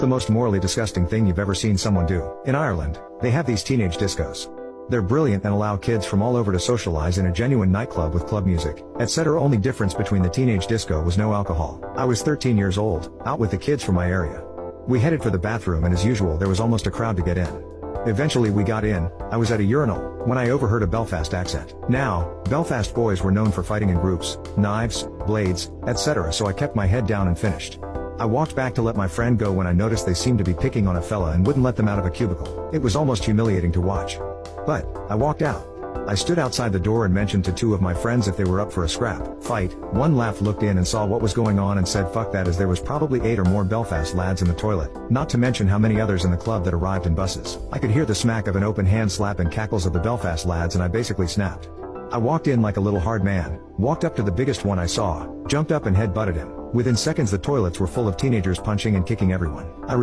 The most morally disgusting thing you've ever seen someone do. In Ireland, they have these teenage discos. They're brilliant and allow kids from all over to socialize in a genuine nightclub with club music, etc. Only difference between the teenage disco was no alcohol. I was 13 years old, out with the kids from my area. We headed for the bathroom and as usual there was almost a crowd to get in. Eventually we got in. I was at a urinal, when I overheard a Belfast accent. Now, Belfast boys were known for fighting in groups, knives, blades, etc. so I kept my head down and finished. I walked back to let my friend go when I noticed they seemed to be picking on a fella and wouldn't let them out of a cubicle. It was almost humiliating to watch. But, I walked out. I stood outside the door and mentioned to two of my friends if they were up for a scrap fight. One laughed, looked in and saw what was going on and said fuck that, as there was probably 8 or more Belfast lads in the toilet, not to mention how many others in the club that arrived in buses. I could hear the smack of an open hand slap and cackles of the Belfast lads and I basically snapped. I walked in like a little hard man, walked up to the biggest one I saw, jumped up and head butted him. Within seconds the toilets were full of teenagers punching and kicking everyone.